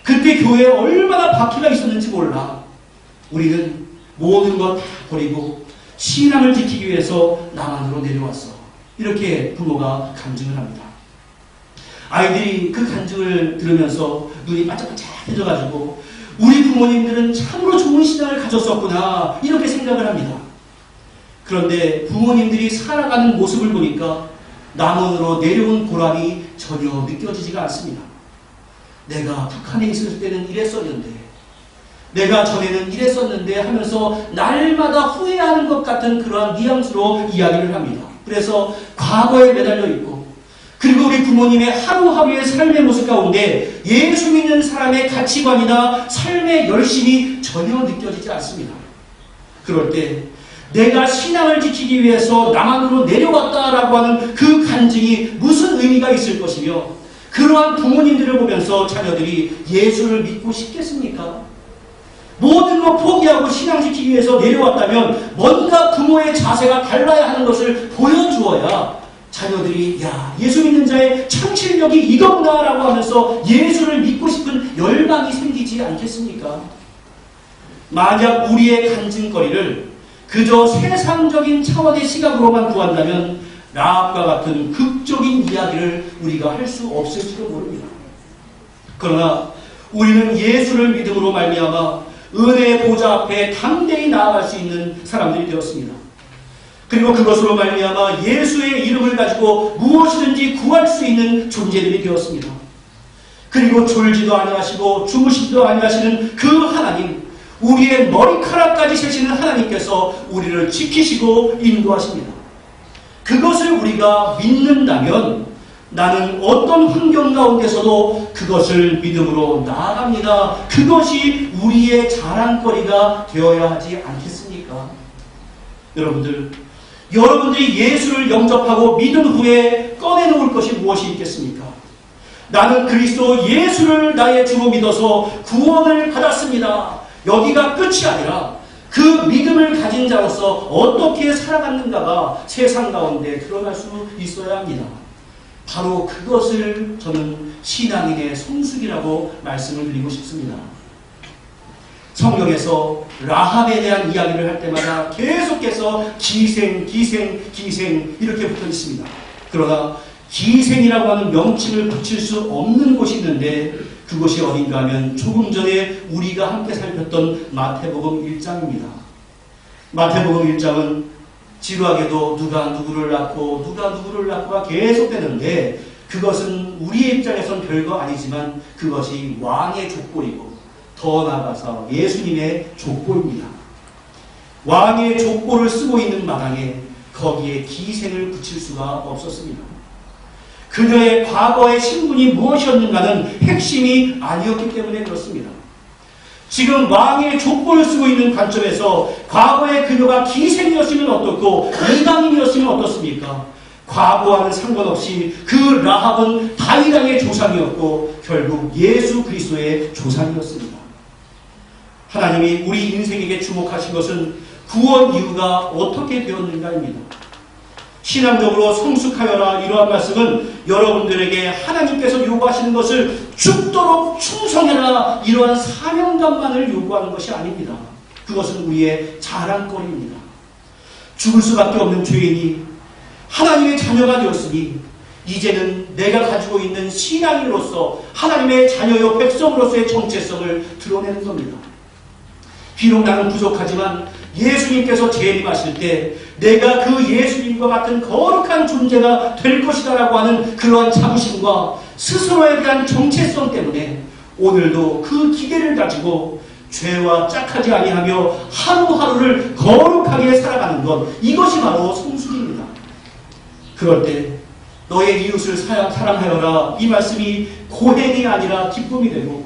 그때 교회에 얼마나 박해가 있었는지 몰라. 우리는 모든 것 다 버리고 신앙을 지키기 위해서 남한으로 내려왔어. 이렇게 부모가 간증을 합니다. 아이들이 그 간증을 들으면서 눈이 반짝반짝해져가지고 우리 부모님들은 참으로 좋은 신앙을 가졌었구나 이렇게 생각을 합니다. 그런데 부모님들이 살아가는 모습을 보니까 남한으로 내려온 보람이 전혀 느껴지지가 않습니다. 내가 북한에 있을 때는 이랬었는데 내가 전에는 이랬었는데 하면서 날마다 후회하는 것 같은 그러한 뉘앙스로 이야기를 합니다. 그래서 과거에 매달려 있고 그리고 우리 부모님의 하루하루의 삶의 모습 가운데 예수 믿는 사람의 가치관이나 삶의 열심이 전혀 느껴지지 않습니다. 그럴 때 내가 신앙을 지키기 위해서 남한으로 내려왔다라고 하는 그 간증이 무슨 의미가 있을 것이며 그러한 부모님들을 보면서 자녀들이 예수를 믿고 싶겠습니까? 모든 것 포기하고 신앙 지키기 위해서 내려왔다면 뭔가 부모의 자세가 달라야 하는 것을 보여주어야 자녀들이 야 예수 믿는 자의 창실력이 이거구나 라고 하면서 예수를 믿고 싶은 열망이 생기지 않겠습니까? 만약 우리의 간증거리를 그저 세상적인 차원의 시각으로만 보한다면 라합과 같은 극적인 이야기를 우리가 할 수 없을지도 모릅니다. 그러나 우리는 예수를 믿음으로 말미암아 은혜의 보좌 앞에 담대히 나아갈 수 있는 사람들이 되었습니다. 그리고 그것으로 말미암아 예수의 이름을 가지고 무엇이든지 구할 수 있는 존재들이 되었습니다. 그리고 졸지도 아니하시고 주무시지도 아니하시는 그 하나님, 우리의 머리카락까지 세시는 하나님께서 우리를 지키시고 인도하십니다. 그것을 우리가 믿는다면 나는 어떤 환경 가운데서도 그것을 믿음으로 나아갑니다. 그것이 우리의 자랑거리가 되어야 하지 않겠습니까? 여러분들이 예수를 영접하고 믿은 후에 꺼내놓을 것이 무엇이 있겠습니까? 나는 그리스도 예수를 나의 주로 믿어서 구원을 받았습니다. 여기가 끝이 아니라 그 믿음을 가진 자로서 어떻게 살아갔는가가 세상 가운데 드러날 수 있어야 합니다. 바로 그것을 저는 신앙인의 성숙이라고 말씀을 드리고 싶습니다. 성경에서 라합에 대한 이야기를 할 때마다 계속해서 기생 이렇게 붙어 있습니다. 그러나 기생이라고 하는 명칭을 붙일 수 없는 곳이 있는데 그곳이 어딘가 하면 조금 전에 우리가 함께 살폈던 마태복음 1장입니다. 마태복음 1장은 지루하게도 누가 누구를 낳고가 계속되는데 그것은 우리의 입장에선 별거 아니지만 그것이 왕의 족보이고 더 나아가서 예수님의 족보입니다. 왕의 족보를 쓰고 있는 마당에 거기에 기생을 붙일 수가 없었습니다. 그녀의 과거의 신분이 무엇이었는가는 핵심이 아니었기 때문에 그렇습니다. 지금 왕의 족보를 쓰고 있는 관점에서 과거에 그녀가 기생이었으면 어떻고 이방인이었으면 어떻습니까? 과거와는 상관없이 그 라합은 다윗 왕의 조상이었고 결국 예수 그리스도의 조상이었습니다. 하나님이 우리 인생에게 주목하신 것은 구원 이유가 어떻게 되었는가입니다. 신앙적으로 성숙하여라 이러한 말씀은 여러분들에게 하나님께서 요구하시는 것을 죽도록 충성해라 이러한 사명감만을 요구하는 것이 아닙니다. 그것은 우리의 자랑거리입니다. 죽을 수밖에 없는 죄인이 하나님의 자녀가 되었으니 이제는 내가 가지고 있는 신앙인으로서 하나님의 자녀요 백성으로서의 정체성을 드러내는 겁니다. 비록 나는 부족하지만 예수님께서 재림하실 때 내가 그 예수님과 같은 거룩한 존재가 될 것이다 라고 하는 그러한 자부심과 스스로에 대한 정체성 때문에 오늘도 그 기대를 가지고 죄와 짝하지 아니하며 하루하루를 거룩하게 살아가는 것, 이것이 바로 성숙입니다. 그럴 때 너의 이웃을 사랑하여라 이 말씀이 고행이 아니라 기쁨이 되고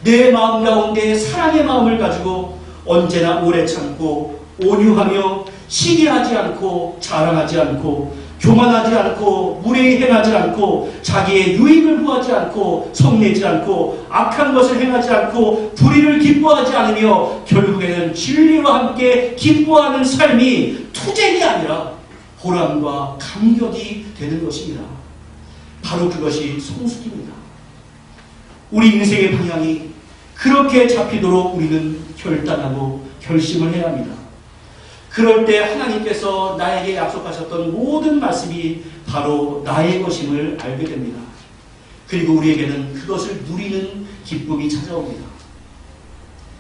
내 마음 가운데 사랑의 마음을 가지고 언제나 오래 참고 온유하며 시기하지 않고 자랑하지 않고 교만하지 않고 무례히 행하지 않고 자기의 유익을 구하지 않고 성내지 않고 악한 것을 행하지 않고 불의를 기뻐하지 않으며 결국에는 진리와 함께 기뻐하는 삶이 투쟁이 아니라 보람과 감격이 되는 것입니다. 바로 그것이 성숙입니다. 우리 인생의 방향이 그렇게 잡히도록 우리는 결단하고 결심을 해야 합니다. 그럴 때 하나님께서 나에게 약속하셨던 모든 말씀이 바로 나의 것임을 알게 됩니다. 그리고 우리에게는 그것을 누리는 기쁨이 찾아옵니다.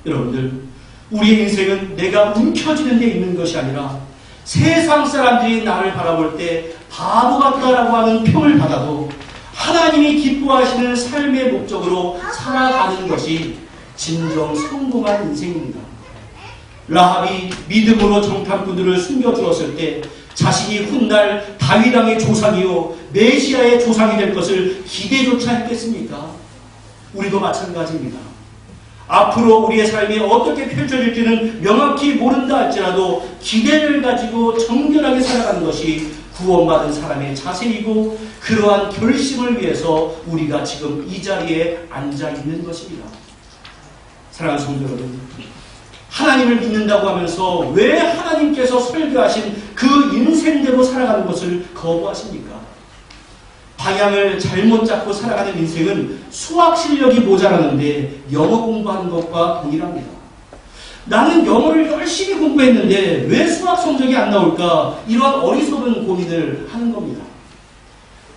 여러분들, 우리의 인생은 내가 움켜쥐는 데 있는 것이 아니라 세상 사람들이 나를 바라볼 때 바보 같다라고 하는 평을 받아도 하나님이 기뻐하시는 삶의 목적으로 살아가는 것이 진정 성공한 인생입니다. 라합이 믿음으로 정탐꾼들을 숨겨주었을 때 자신이 훗날 다윗 왕의 조상이요 메시아의 조상이 될 것을 기대조차 했겠습니까? 우리도 마찬가지입니다. 앞으로 우리의 삶이 어떻게 펼쳐질지는 명확히 모른다 할지라도 기대를 가지고 정결하게 살아가는 것이 구원받은 사람의 자세이고 그러한 결심을 위해서 우리가 지금 이 자리에 앉아 있는 것입니다. 사랑하는 성도 여러분, 하나님을 믿는다고 하면서 왜 하나님께서 설계하신 그 인생대로 살아가는 것을 거부하십니까? 방향을 잘못 잡고 살아가는 인생은 수학 실력이 모자라는데 영어 공부하는 것과 동일합니다. 나는 영어를 열심히 공부했는데 왜 수학 성적이 안 나올까? 이런 어리석은 고민을 하는 겁니다.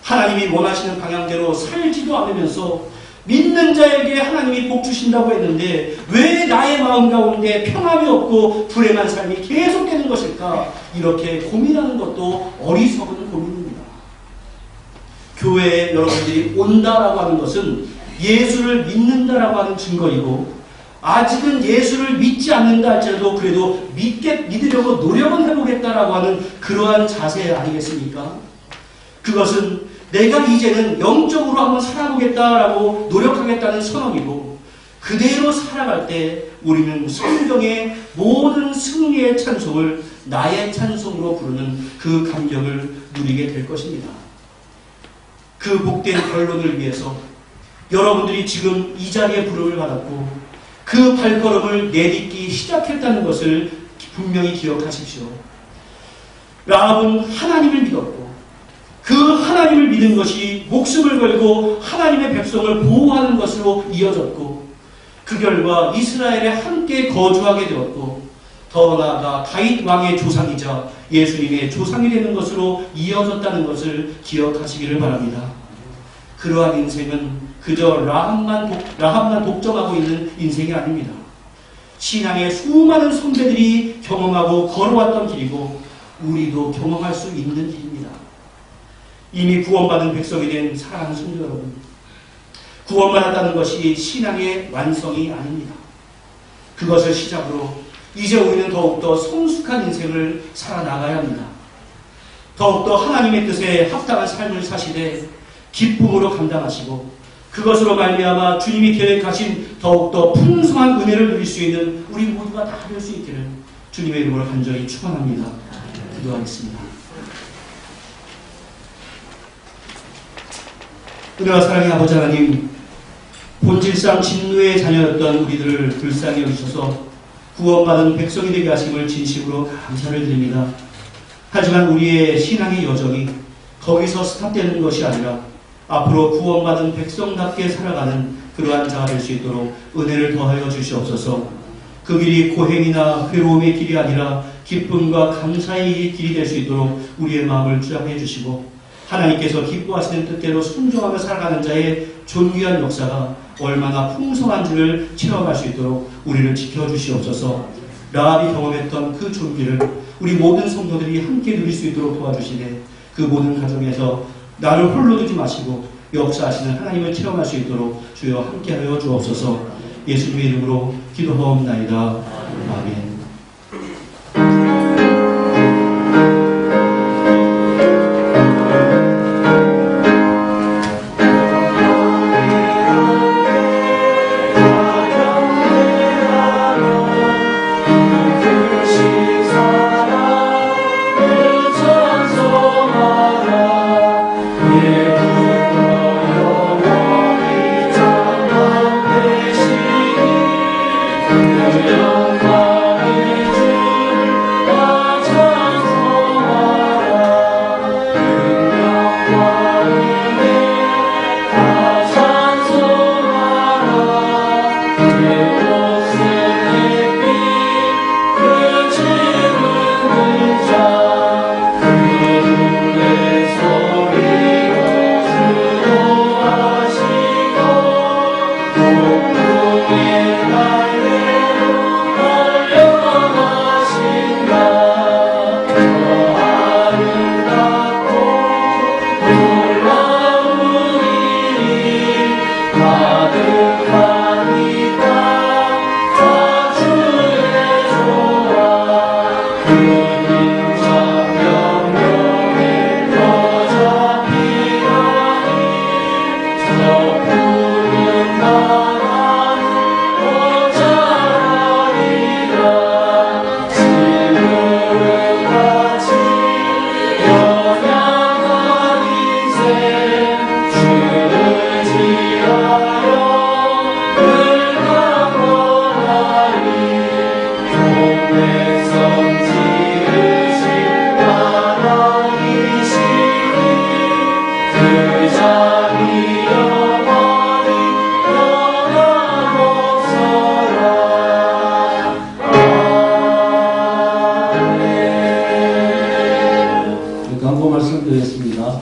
하나님이 원하시는 방향대로 살지도 않으면서 믿는 자에게 하나님이 복 주신다고 했는데 왜 나의 마음 가운데 평안이 없고 불행한 삶이 계속되는 것일까? 이렇게 고민하는 것도 어리석은 고민입니다. 교회에 여러분들이 온다라고 하는 것은 예수를 믿는다라고 하는 증거이고 아직은 예수를 믿지 않는다 할지라도 그래도 믿으려고 노력은 해보겠다라고 하는 그러한 자세 아니겠습니까? 그것은 내가 이제는 영적으로 한번 살아보겠다라고 노력하겠다는 선언이고 그대로 살아갈 때 우리는 성경의 모든 승리의 찬송을 나의 찬송으로 부르는 그 감격을 누리게 될 것입니다. 그 복된 결론을 위해서 여러분들이 지금 이 자리에 부름을 받았고 그 발걸음을 내딛기 시작했다는 것을 분명히 기억하십시오. 라합은 하나님을 믿었고 그 하나님을 믿은 것이 목숨을 걸고 하나님의 백성을 보호하는 것으로 이어졌고 그 결과 이스라엘에 함께 거주하게 되었고 더 나아가 다윗 왕의 조상이자 예수님의 조상이 되는 것으로 이어졌다는 것을 기억하시기를 바랍니다. 그러한 인생은 그저 라합만 독점하고 있는 인생이 아닙니다. 신앙의 수많은 선배들이 경험하고 걸어왔던 길이고 우리도 경험할 수 있는 길입니다. 이미 구원받은 백성이 된 사랑하는 성도 여러분, 구원받았다는 것이 신앙의 완성이 아닙니다. 그것을 시작으로 이제 우리는 더욱더 성숙한 인생을 살아나가야 합니다. 더욱더 하나님의 뜻에 합당한 삶을 사시되 기쁨으로 감당하시고 그것으로 말미암아 주님이 계획하신 더욱더 풍성한 은혜를 누릴 수 있는 우리 모두가 다 될 수 있기를 주님의 이름으로 간절히 축원합니다. 기도하겠습니다. 은혜와 사랑의 아버지 하나님, 본질상 진노의 자녀였던 우리들을 불쌍히 여기셔서 구원받은 백성이 되게 하심을 진심으로 감사를 드립니다. 하지만 우리의 신앙의 여정이 거기서 스탑되는 것이 아니라 앞으로 구원받은 백성답게 살아가는 그러한 자가 될 수 있도록 은혜를 더하여 주시옵소서. 그 길이 고행이나 괴로움의 길이 아니라 기쁨과 감사의 길이 될 수 있도록 우리의 마음을 주장해 주시고 하나님께서 기뻐하시는 뜻대로 순종하며 살아가는 자의 존귀한 역사가 얼마나 풍성한지를 체험할 수 있도록 우리를 지켜주시옵소서. 라합이 경험했던 그 존귀를 우리 모든 성도들이 함께 누릴 수 있도록 도와주시되 그 모든 가정에서 나를 홀로 두지 마시고 역사하시는 하나님을 체험할 수 있도록 주여 함께하여 주옵소서. 예수님의 이름으로 기도하옵나이다. 아멘.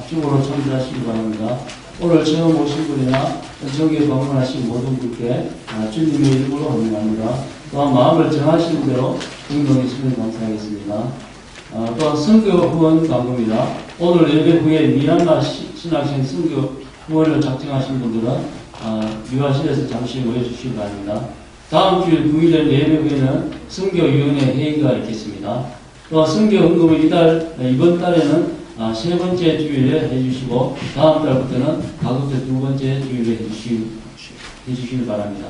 중으로 참여하시기 바랍니다. 오늘 처음 오신 분이나 저기에 방문하신 모든 분께 주님의 이름으로 환영합니다. 또한 마음을 정하시는 대로 공동했으면 감사하겠습니다. 또한 선교 후원 방법입니다. 오늘 예배 후에 미얀마 신학생 선교 후원을 작정하신 분들은 유아실에서 잠시 모여주시기 바랍니다. 다음 주일 9일에 예배 후에는 선교위원회 회의가 있겠습니다. 또 선교 헌금을 이번 달에는 세 번째 주일에 해주시고 다음 달부터는 가급적 두 번째 주일에 해주시길 바랍니다.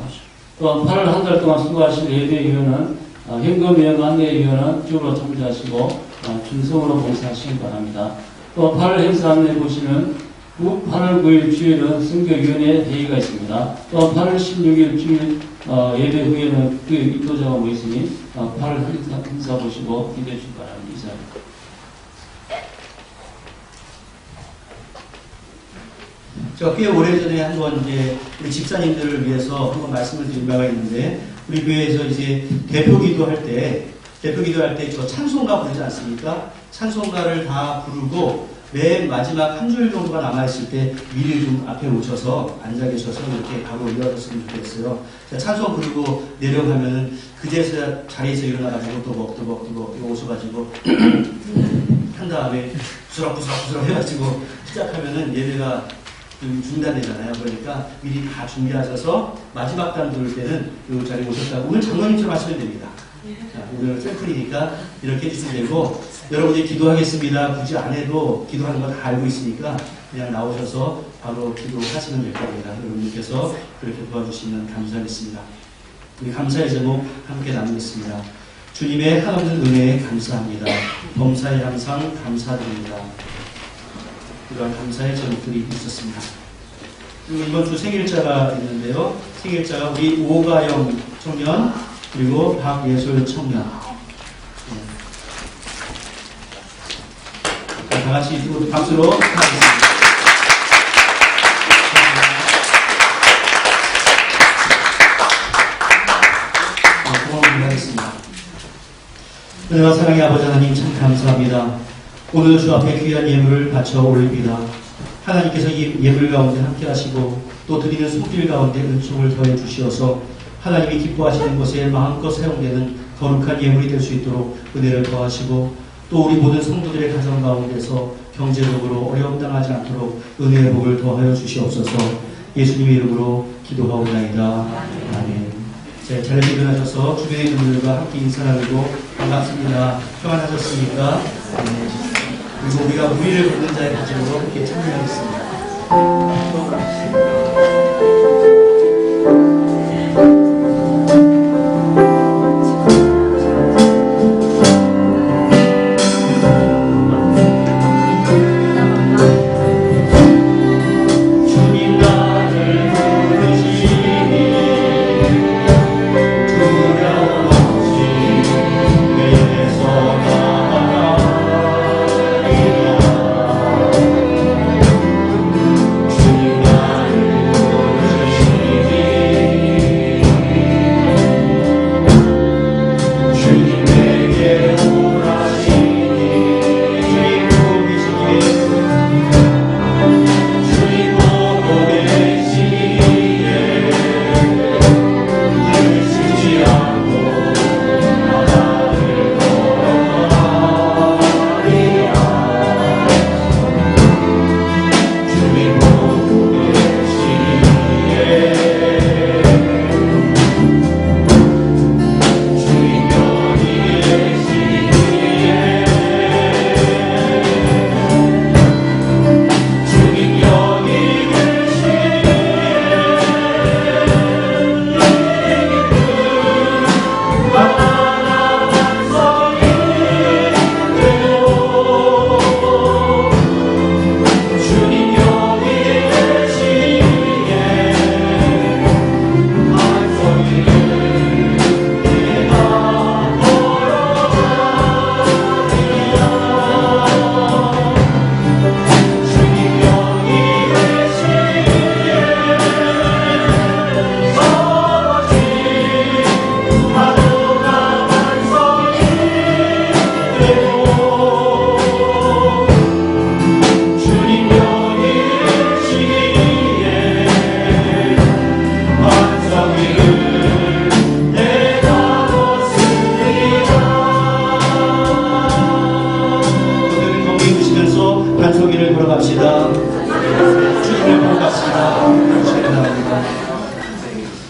또한 8월 한 달 동안 수고하실 예배위원은 현금위원, 안내위원은 주로 참여하시고 충성으로 봉사하시기 바랍니다. 또 8월 행사 안내 보시면 8월 9일 주일은 선교위원회 회의가 있습니다. 또 8월 16일 주일 예배 후에는 그 입도자가 모였으니 8월 행사 보시고 기대해 주시기 바랍니다. 이상입니다. 제가 꽤 오래전에 한번 이제 우리 집사님들을 위해서 한번 말씀을 드린 바가 있는데, 우리 교회에서 이제 대표 기도할 때 저 찬송가 부르지 않습니까? 찬송가를 다 부르고 맨 마지막 한 줄 정도가 남아있을 때 미리 좀 앞에 오셔서 앉아 계셔서 이렇게 바로 일어났으면 좋겠어요. 자, 찬송 부르고 내려가면은 그제서야 자리에서 일어나가지고 또벅또벅 오셔가지고 한 다음에 부스럭부스럭 해가지고 시작하면은 예배가 좀 중단되잖아요. 그러니까 미리 다 준비하셔서 마지막 단 부를 때는 이 자리에 오셨다고 오늘 장로님처럼 하시면 됩니다. 자, 오늘 샘플이니까 이렇게 해주시면 되고, 여러분이 기도하겠습니다. 굳이 안 해도 기도하는 거 다 알고 있으니까 그냥 나오셔서 바로 기도하시면 될 겁니다. 여러분께서 그렇게 도와주시면 감사하겠습니다. 우리 감사의 제목 함께 나누겠습니다. 주님의 한없는 은혜에 감사합니다. 범사에 항상 감사드립니다. 이러한 감사의 제목들이 있었습니다. 그리고 이번 주 생일자가 있는데요. 생일자가 우리 오가영 청년 그리고 박예솔 청년. 네. 다 같이 박수로 하겠습니다. 고마운 하겠습니다. 은혜와 사랑의 아버지 하나님 참 감사합니다. 오늘 주 앞에 귀한 예물을 바쳐 올립니다. 하나님께서 이 예물 가운데 함께 하시고 또 드리는 손길 가운데 은총을 더해 주시어서 하나님이 기뻐하시는 것에 마음껏 사용되는 거룩한 예물이 될 수 있도록 은혜를 더하시고 또 우리 모든 성도들의 가정 가운데서 경제적으로 어려움 당하지 않도록 은혜의 복을 더하여 주시옵소서. 예수님의 이름으로 기도하옵나이다. 아멘. 자, 자리에 일어나셔서 주변에 있는 분들과 함께 인사 나누고 반갑습니다. 평안하셨습니까? 네. 그리고 우리가 무리를 걷는 자의 가정으로 함께 참여하겠습니다.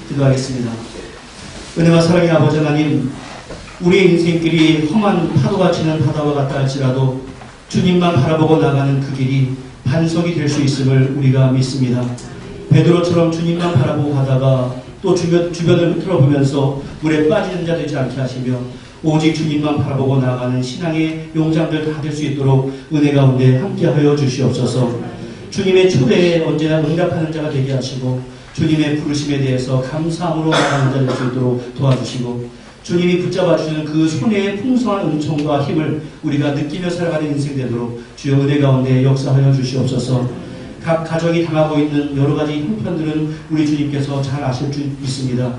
기도하겠습니다. 은혜와 사랑의 아버지 하나님, 우리의 인생길이 험한 파도가 치는 바다와 같다 할지라도 주님만 바라보고 나가는 그 길이 반석이 될 수 있음을 우리가 믿습니다. 베드로처럼 주님만 바라보고 가다가 또 주변을 흐트러보면서 물에 빠지는 자 되지 않게 하시며 오직 주님만 바라보고 나아가는 신앙의 용장들 다 될 수 있도록 은혜 가운데 함께하여 주시옵소서. 주님의 초대에 언제나 응답하는 자가 되게 하시고 주님의 부르심에 대해서 감사함으로 나아가는 자 될 수 있도록 도와주시고 주님이 붙잡아주시는 그 손의 풍성한 은총과 힘을 우리가 느끼며 살아가는 인생 되도록 주여 은혜 가운데 역사하여 주시옵소서. 각 가정이 당하고 있는 여러 가지 형편들은 우리 주님께서 잘 아실 줄 믿습니다.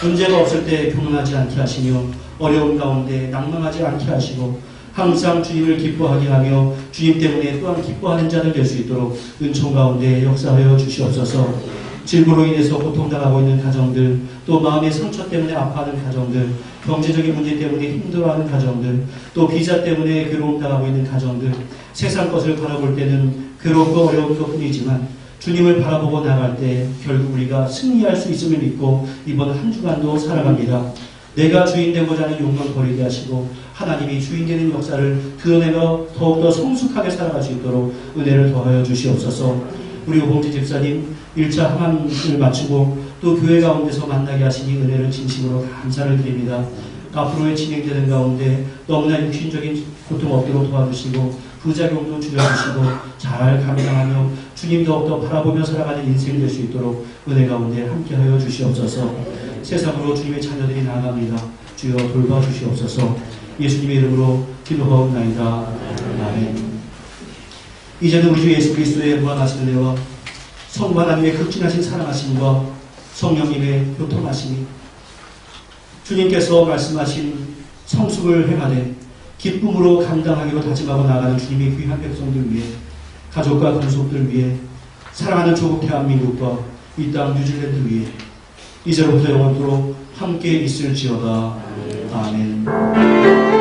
문제가 없을 때 평안하지 않게 하시며 어려움 가운데 낭망하지 않게 하시고 항상 주님을 기뻐하게 하며 주님 때문에 또한 기뻐하는 자들 될 수 있도록 은총 가운데 역사하여 주시옵소서. 질고로 인해서 고통당하고 있는 가정들, 또 마음의 상처 때문에 아파하는 가정들, 경제적인 문제 때문에 힘들어하는 가정들, 또 비자 때문에 괴로움 당하고 있는 가정들, 세상 것을 바라볼 때는 괴롭고 어려운 것뿐이지만 주님을 바라보고 나갈 때 결국 우리가 승리할 수 있음을 믿고 이번 한 주간도 살아갑니다. 내가 주인 되고자 하는 욕망 버리게 하시고 하나님이 주인 되는 역사를 드러내며 더욱더 성숙하게 살아갈 수 있도록 은혜를 더하여 주시옵소서. 우리 오봉지 집사님 1차 항암을 마치고 또 교회 가운데서 만나게 하시니 은혜를 진심으로 감사를 드립니다. 앞으로의 진행되는 가운데 너무나 육신적인 고통 없도록 도와주시고 부작용도 줄여주시고 잘 감당하며 주님 더욱더 바라보며 살아가는 인생이 될 수 있도록 은혜 가운데 함께하여 주시옵소서. 세상으로 주님의 자녀들이 나아갑니다. 주여 돌봐주시옵소서. 예수님의 이름으로 기도하옵나이다. 아멘. 이제는 우리 주 예수 그리스도의 무한하신 은혜와 성부 하나님의 극진하신 사랑하심과 성령님의 교통하심이 주님께서 말씀하신 성숙을 행하되 기쁨으로 감당하기로 다짐하고 나가는 주님의 귀한 백성들 위해 가족과 권속들 위해 사랑하는 조국 대한민국과 이 땅 뉴질랜드 위해 이제로부터 영원토록 함께 있을지어다. 아멘.